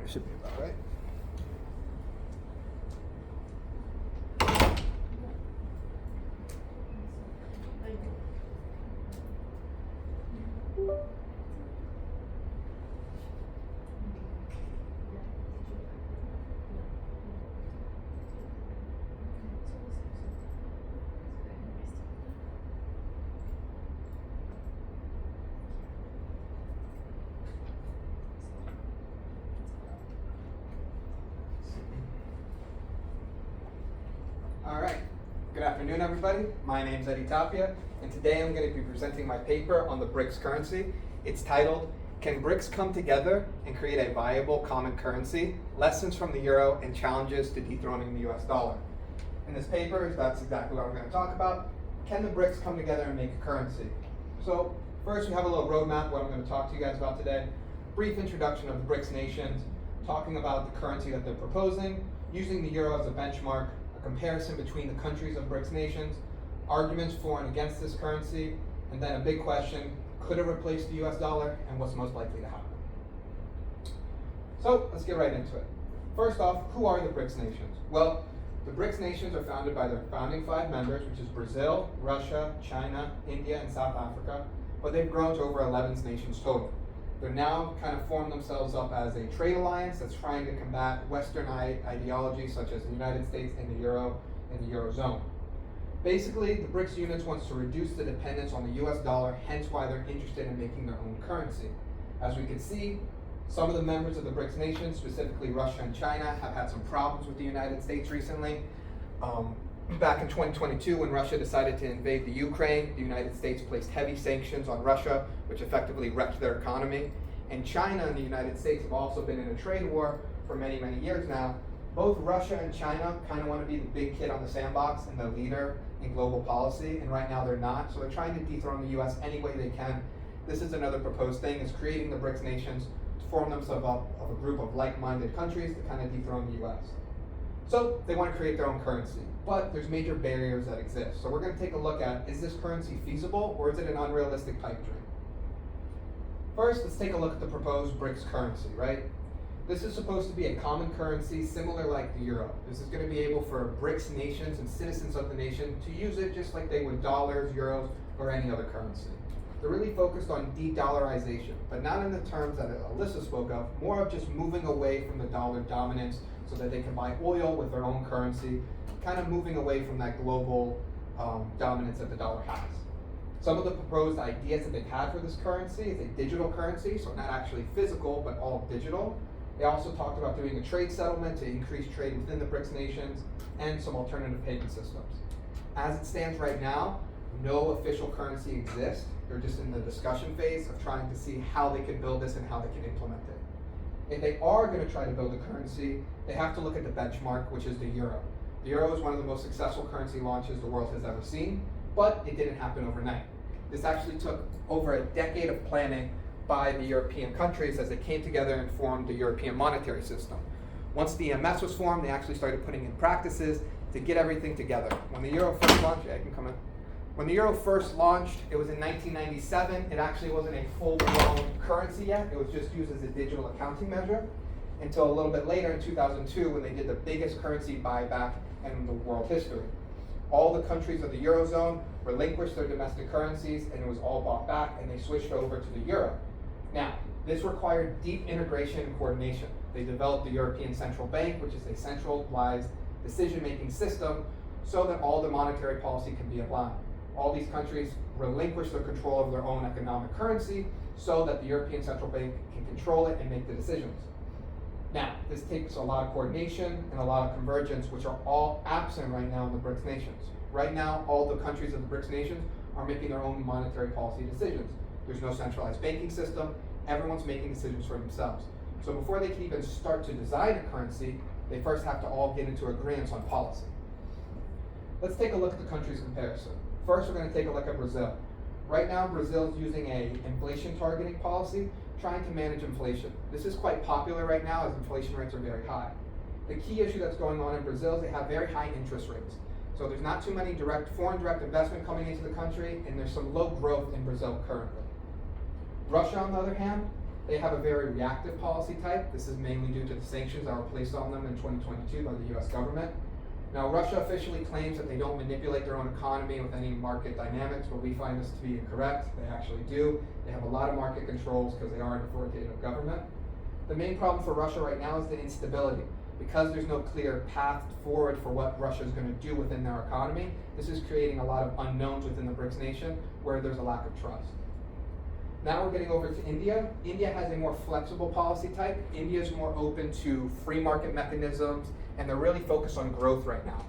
should be about right. All right, good afternoon everybody. My name's Eddie Tapia, and today I'm going to be presenting my paper on the BRICS currency. It's titled, Can BRICS Come Together and Create a Viable Common Currency? Lessons from the Euro and Challenges to Dethroning the US Dollar. In this paper, that's exactly what I'm going to talk about. Can the BRICS come together and make a currency? So first we have a little roadmap, what I'm going to talk to you guys about today. Brief introduction of the BRICS nations, talking about the currency that they're proposing, using the Euro as a benchmark, a comparison between the countries of BRICS nations, arguments for and against this currency, and then a big question, could it replace the US dollar, and what's most likely to happen? So let's get right into it. First off, who are the BRICS nations? Well, the BRICS nations are founded by their founding 5 members, which is Brazil, Russia, China, India, and South Africa, but they've grown to over 11 nations total. They're now kind of formed themselves up as a trade alliance that's trying to combat Western ideologies such as the United States and the Euro and the Eurozone. Basically, the BRICS units wants to reduce the dependence on the US dollar, hence why they're interested in making their own currency. As we can see, some of the members of the BRICS nations, specifically Russia and China, have had some problems with the United States recently. Back in 2022, when Russia decided to invade the Ukraine, the United States placed heavy sanctions on Russia, which effectively wrecked their economy. And China and the United States have also been in a trade war for many, many years now. Both Russia and China kind of want to be the big kid on the sandbox and the leader in global policy, and right now they're not. So they're trying to dethrone the US any way they can. This is another proposed thing, is creating the BRICS nations to form themselves up of a group of like-minded countries to kind of dethrone the US. So they want to create their own currency, but there's major barriers that exist. So we're going to take a look at, is this currency feasible or is it an unrealistic pipe dream? First, let's take a look at the proposed BRICS currency, right? This is supposed to be a common currency similar like the Euro. This is going to be able for BRICS nations and citizens of the nation to use it just like they would dollars, euros, or any other currency. They're really focused on de-dollarization, but not in the terms that Alyssa spoke of, more of just moving away from the dollar dominance so that they can buy oil with their own currency, kind of moving away from that global dominance that the dollar has. Some of the proposed ideas that they've had for this currency is a digital currency, so not actually physical, but all digital. They also talked about doing a trade settlement to increase trade within the BRICS nations and some alternative payment systems. As it stands right now, no official currency exists. They're just in the discussion phase of trying to see how they can build this and how they can implement it. If they are going to try to build a currency, they have to look at the benchmark, which is the Euro. The Euro is one of the most successful currency launches the world has ever seen, but it didn't happen overnight. This actually took over a decade of planning by the European countries as they came together and formed the European monetary system. Once the EMS was formed, they actually started putting in practices to get everything together. When the Euro first launched, When the Euro first launched, it was in 1997. It actually wasn't a full-blown currency yet. It was just used as a digital accounting measure until a little bit later in 2002 when they did the biggest currency buyback in the world history. All the countries of the Eurozone relinquished their domestic currencies and it was all bought back and they switched over to the Euro. Now, this required deep integration and coordination. They developed the European Central Bank, which is a centralized decision-making system so that all the monetary policy can be aligned. All these countries relinquish their control of their own economic currency so that the European Central Bank can control it and make the decisions. Now, this takes a lot of coordination and a lot of convergence, which are all absent right now in the BRICS nations. Right now, all the countries of the BRICS nations are making their own monetary policy decisions. There's no centralized banking system. Everyone's making decisions for themselves. So before they can even start to design a currency, they first have to all get into agreements on policy. Let's take a look at the countries comparison. First, we're going to take a look at Brazil. Right now, Brazil is using an inflation targeting policy, trying to manage inflation. This is quite popular right now as inflation rates are very high. The key issue that's going on in Brazil is they have very high interest rates. So there's not too many foreign direct investment coming into the country, and there's some low growth in Brazil currently. Russia, on the other hand, They have a very reactive policy type. This is mainly due to the sanctions that were placed on them in 2022 by the US government. Now, Russia officially claims that they don't manipulate their own economy with any market dynamics, but we find this to be incorrect. They actually do. They have a lot of market controls because they are an authoritative government. The main problem for Russia right now is the instability. Because there's no clear path forward for what Russia is going to do within their economy, this is creating a lot of unknowns within the BRICS nation where there's a lack of trust. Now we're getting over to India. India has a more flexible policy type. India is more open to free market mechanisms, and they're really focused on growth right now.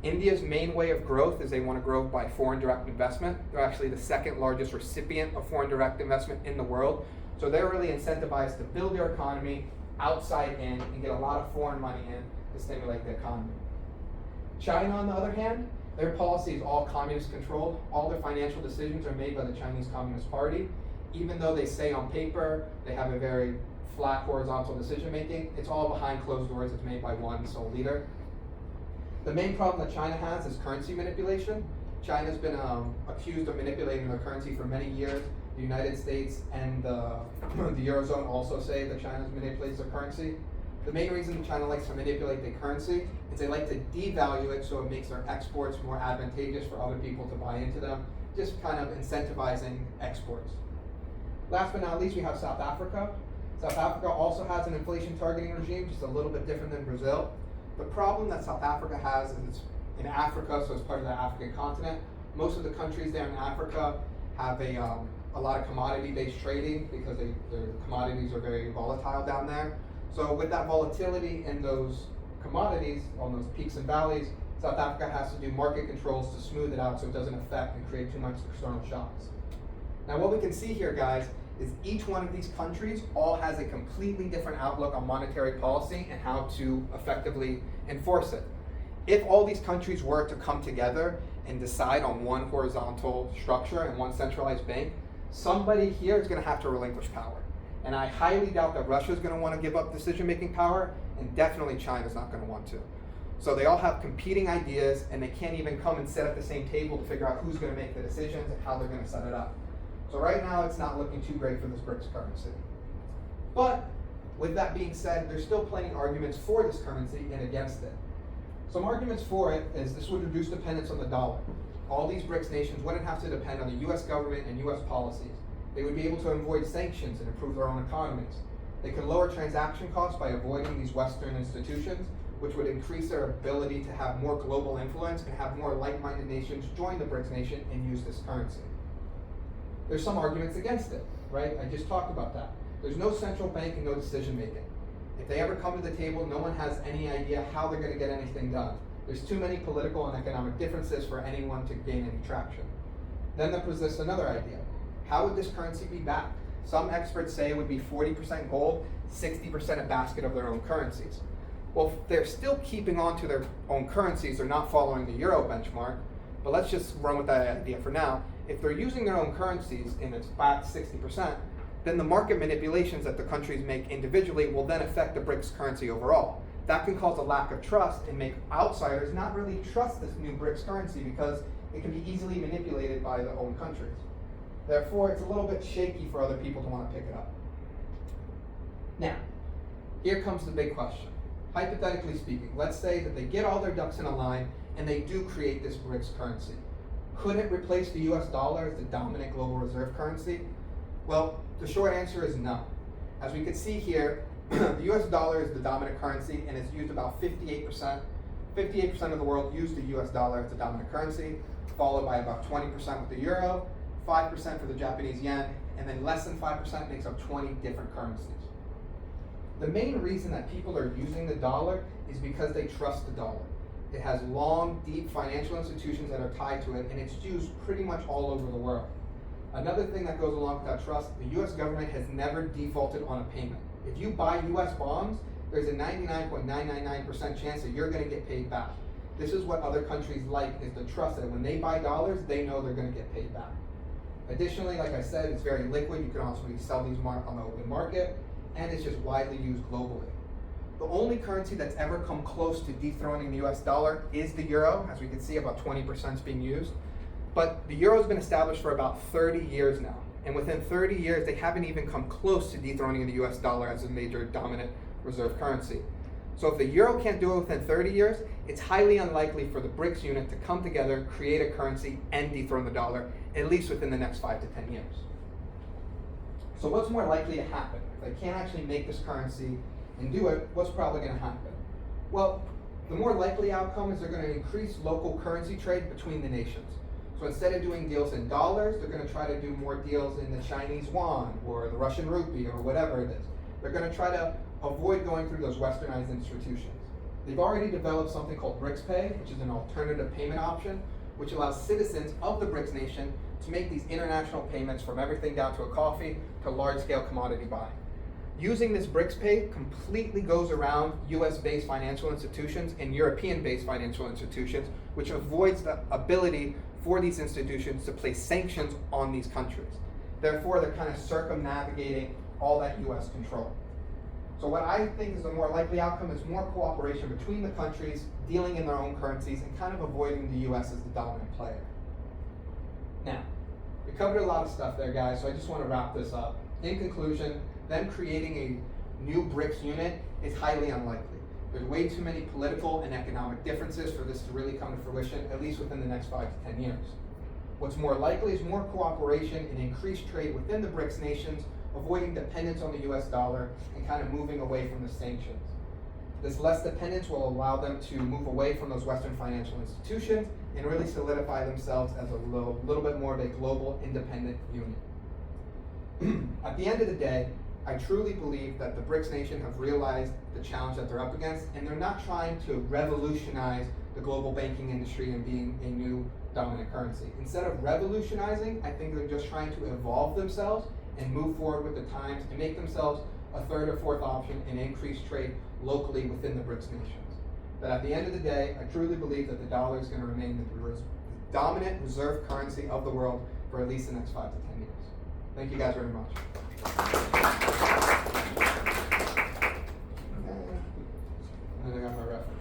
India's main way of growth is they want to grow by foreign direct investment. They're actually the second largest recipient of foreign direct investment in the world. So they're really incentivized to build their economy outside in and get a lot of foreign money in to stimulate the economy. China, on the other hand, their policy is all communist controlled. All their financial decisions are made by the Chinese Communist Party. Even though they say on paper they have a very flat horizontal decision making, it's all behind closed doors. It's made by one sole leader. The main problem that China has is currency manipulation. China's been accused of manipulating their currency for many years. The United States and the Eurozone also say that China manipulates their currency. The main reason China likes to manipulate their currency is they like to devalue it so it makes their exports more advantageous for other people to buy into them, just kind of incentivizing exports. Last but not least, we have South Africa. South Africa also has an inflation targeting regime, just a little bit different than Brazil. The problem that South Africa has is it's in Africa, so it's part of the African continent. Most of the countries there in Africa have a lot of commodity-based trading because their commodities are very volatile down there. So with that volatility in those commodities, on those peaks and valleys, South Africa has to do market controls to smooth it out so it doesn't affect and create too much external shocks. Now what we can see here, guys, is each one of these countries all has a completely different outlook on monetary policy and how to effectively enforce it. If all these countries were to come together and decide on one horizontal structure and one centralized bank, somebody here is going to have to relinquish power. And I highly doubt that Russia is going to want to give up decision-making power, and definitely China is not going to want to. So they all have competing ideas, and they can't even come and sit at the same table to figure out who's going to make the decisions and how they're going to set it up. So right now, it's not looking too great for this BRICS currency. But with that being said, there's still plenty of arguments for this currency and against it. Some arguments for it is this would reduce dependence on the dollar. All these BRICS nations wouldn't have to depend on the US government and US policies. They would be able to avoid sanctions and improve their own economies. They could lower transaction costs by avoiding these Western institutions, which would increase their ability to have more global influence and have more like-minded nations join the BRICS nation and use this currency. There's some arguments against it, right? I just talked about that. There's no central bank and no decision making. If they ever come to the table, no one has any idea how they're going to get anything done. There's too many political and economic differences for anyone to gain any traction. Then there persists another idea. How would this currency be backed? Some experts say it would be 40% gold, 60% a basket of their own currencies. Well, they're still keeping on to their own currencies. They're not following the euro benchmark, but let's just run with that idea for now. If they're using their own currencies and it's backed 60%, then the market manipulations that the countries make individually will then affect the BRICS currency overall. That can cause a lack of trust and make outsiders not really trust this new BRICS currency because it can be easily manipulated by their own countries. Therefore, it's a little bit shaky for other people to want to pick it up. Now, here comes the big question. Hypothetically speaking, let's say that they get all their ducks in a line and they do create this BRICS currency. Could it replace the US dollar as the dominant global reserve currency? Well, the short answer is no. As we can see here, the US dollar is the dominant currency and it's used about 58%. 58% of the world use the US dollar as the dominant currency, followed by about 20% with the euro, 5% for the Japanese yen, and then less than 5% makes up 20 different currencies. The main reason that people are using the dollar is because they trust the dollar. It has long, deep financial institutions that are tied to it, and it's used pretty much all over the world. Another thing that goes along with that trust, the US government has never defaulted on a payment. If you buy US bonds, there's a 99.999% chance that you're going to get paid back. This is what other countries like, is the trust that when they buy dollars, they know they're going to get paid back. Additionally, like I said, it's very liquid. You can also sell these on the open market, and it's just widely used globally. The only currency that's ever come close to dethroning the US dollar is the euro. As we can see, about 20% is being used. But the euro has been established for about 30 years now, And within 30 years, they haven't even come close to dethroning the US dollar as a major dominant reserve currency. So if the euro can't do it within 30 years, it's highly unlikely for the BRICS unit to come together, create a currency, and dethrone the dollar, at least within the next 5 to 10 years. So what's more likely to happen? If they can't actually make this currency and do it, what's probably going to happen? Well, the more likely outcome is they're going to increase local currency trade between the nations. So instead of doing deals in dollars, they're going to try to do more deals in the Chinese yuan or the Russian rupee or whatever it is. They're going to try to avoid going through those westernized institutions. They've already developed something called BRICS Pay, which is an alternative payment option, which allows citizens of the BRICS nation to make these international payments from everything down to a coffee to large-scale commodity buying. Using this BRICS Pay completely goes around US-based financial institutions and European-based financial institutions, which avoids the ability for these institutions to place sanctions on these countries. Therefore, they're kind of circumnavigating all that US control. So what I think is the more likely outcome is more cooperation between the countries dealing in their own currencies and kind of avoiding the US as the dominant player. Now, we covered a lot of stuff there, guys, so I just want to wrap this up. In conclusion, them creating a new BRICS unit is highly unlikely. There's way too many political and economic differences for this to really come to fruition, at least within the next 5 to 10 years. What's more likely is more cooperation and increased trade within the BRICS nations, avoiding dependence on the US dollar and kind of moving away from the sanctions. This less dependence will allow them to move away from those Western financial institutions and really solidify themselves as a little bit more of a global independent unit. At the end of the day, I truly believe that the BRICS nation have realized the challenge that they're up against, and they're not trying to revolutionize the global banking industry and being a new dominant currency. Instead of revolutionizing, I think they're just trying to evolve themselves and move forward with the times and make themselves a third or fourth option and increase trade locally within the BRICS nations. But at the end of the day, I truly believe that the dollar is going to remain the dominant reserve currency of the world for at least the next 5 to 10 years. Thank you guys very much. And then I got my references.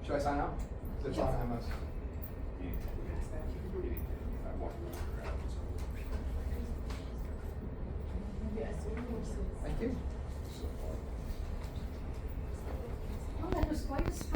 Should I sign out? It's on MS. Thank you. Oh, that was quite a